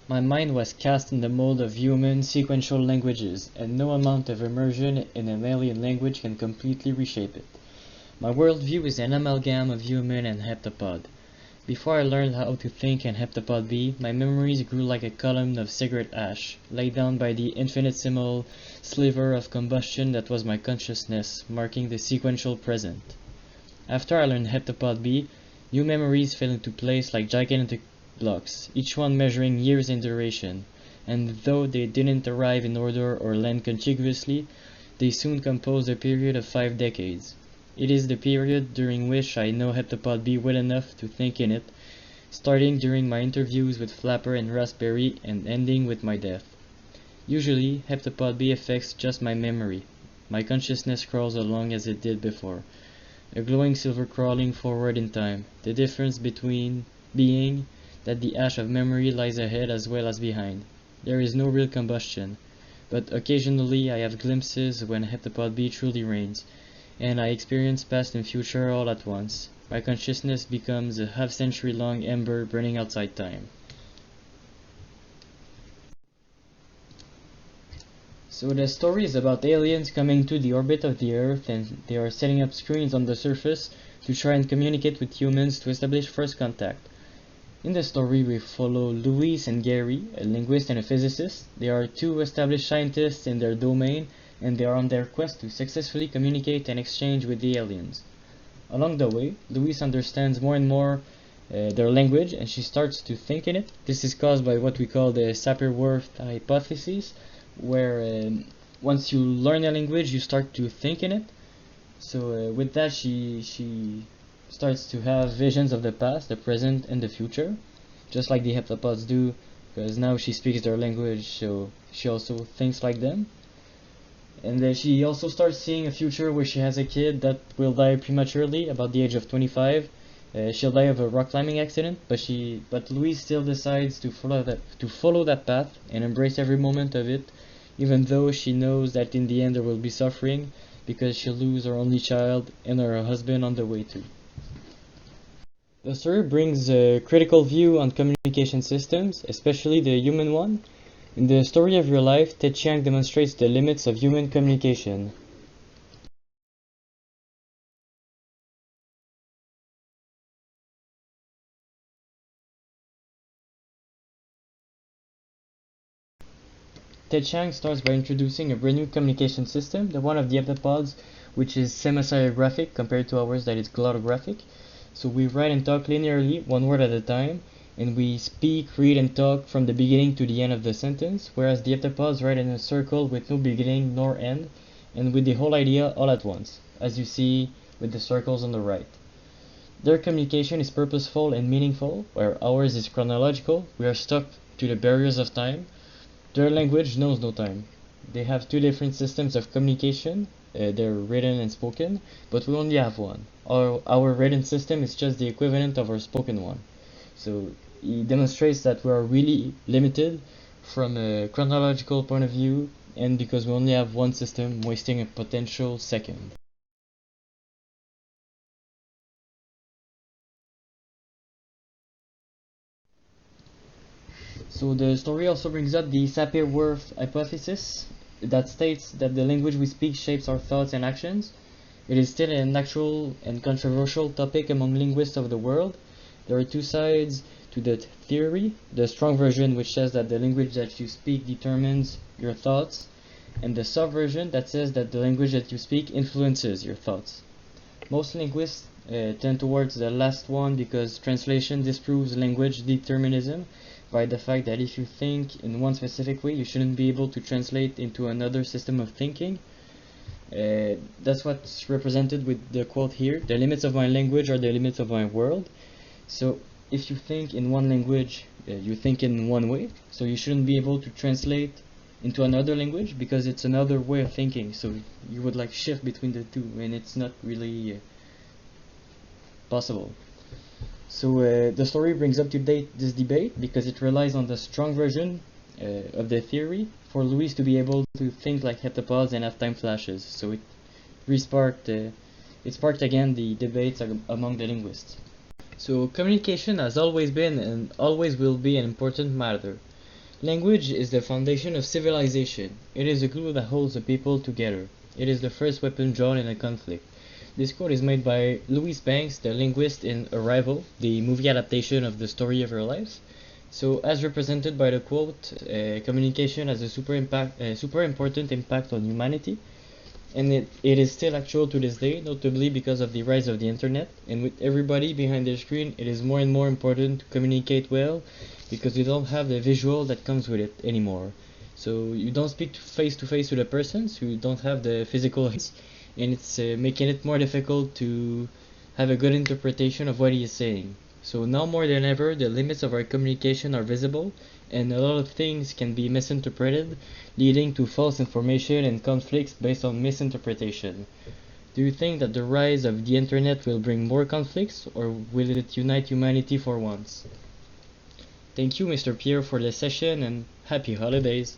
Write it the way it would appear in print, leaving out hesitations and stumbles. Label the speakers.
Speaker 1: My mind was cast in the mold of human sequential languages, and no amount of immersion in an alien language can completely reshape it. My worldview is an amalgam of human and heptapod. Before I learned how to think in heptapod B, my memories grew like a column of cigarette ash, laid down by the infinitesimal sliver of combustion that was my consciousness, marking the sequential present. After I learned heptapod B, new memories fell into place like gigantic blocks, each one measuring years in duration, and though they didn't arrive in order or land contiguously, they soon composed a period of 5 decades. It is the period during which I know Heptapod B well enough to think in it, starting during my interviews with Flapper and Raspberry and ending with my death. Usually, Heptapod B affects just my memory. My consciousness crawls along as it did before, a glowing silver crawling forward in time, the difference between being that the ash of memory lies ahead as well as behind. There is no real combustion, but occasionally I have glimpses when Heptapod B truly reigns, and I experience past and future all at once. My consciousness becomes a half-century-long ember burning outside time. So the story is about aliens coming to the orbit of the Earth, and they are setting up screens on the surface to try and communicate with humans to establish first contact. In the story, we follow Louise and Gary, a linguist and a physicist. They are two established scientists in their domain, and they are on their quest to successfully communicate and exchange with the aliens. Along the way, Louise understands more and more their language, and she starts to think in it. This is caused by what we call the Sapir-Whorf hypothesis, where once you learn a language, you start to think in it. So with that, she starts to have visions of the past, the present, and the future, just like the heptapods do, because now she speaks their language, so she also thinks like them. And she also starts seeing a future where she has a kid that will die prematurely, about the age of 25. She'll die of a rock climbing accident, but Louise still decides to follow that path and embrace every moment of it, even though she knows that in the end there will be suffering, because she'll lose her only child and her husband on the way too. The story brings a critical view on communication systems, especially the human one. In the story of your life, Ted Chiang demonstrates the limits of human communication. Ted Chiang starts by introducing a brand new communication system, the one of the heptapods, which is semi-serigraphic compared to ours that is glottographic. So we write and talk linearly, one word at a time, and we speak, read, and talk from the beginning to the end of the sentence, whereas the heptapods write in a circle with no beginning nor end, and with the whole idea all at once, as you see with the circles on the right. Their communication is purposeful and meaningful, where ours is chronological. We are stuck to the barriers of time. Their language knows no time. They have two different systems of communication. They're written and spoken, but we only have one. Our written system is just the equivalent of our spoken one. So he demonstrates that we are really limited from a chronological point of view, and because we only have one system, wasting a potential second. So the story also brings up the Sapir-Whorf hypothesis that states that the language we speak shapes our thoughts and actions. It is still an actual and controversial topic among linguists of the world. There are two sides to the theory: the strong version, which says that the language that you speak determines your thoughts, and the soft version that says that the language that you speak influences your thoughts. Most linguists tend towards the last one because translation disproves language determinism by the fact that if you think in one specific way, you shouldn't be able to translate into another system of thinking. That's what's represented with the quote here: the limits of my language are the limits of my world. So if you think in one language, you think in one way, so you shouldn't be able to translate into another language because it's another way of thinking. So you would like shift between the two, and it's not really possible. So the story brings up to date this debate because it relies on the strong version of the theory for Louise to be able to think like heptapods and have time flashes. So it sparked again the debates among the linguists. So communication has always been and always will be an important matter. Language is the foundation of civilization. It is the glue that holds a people together. It is the first weapon drawn in a conflict. This quote is made by Louise Banks, the linguist in Arrival, the movie adaptation of the story of her life. So, as represented by the quote, communication has a super important impact on humanity, and it is still actual to this day, notably because of the rise of the internet. And with everybody behind their screen, it is more and more important to communicate well, because you don't have the visual that comes with it anymore. So you don't speak face to face with a person, so you don't have the physical hints, and it's making it more difficult to have a good interpretation of what he is saying. So now more than ever, the limits of our communication are visible, and a lot of things can be misinterpreted, leading to false information and conflicts based on misinterpretation. Do you think that the rise of the internet will bring more conflicts, or will it unite humanity for once? Thank you, Mr. Pierre, for the session, and happy holidays!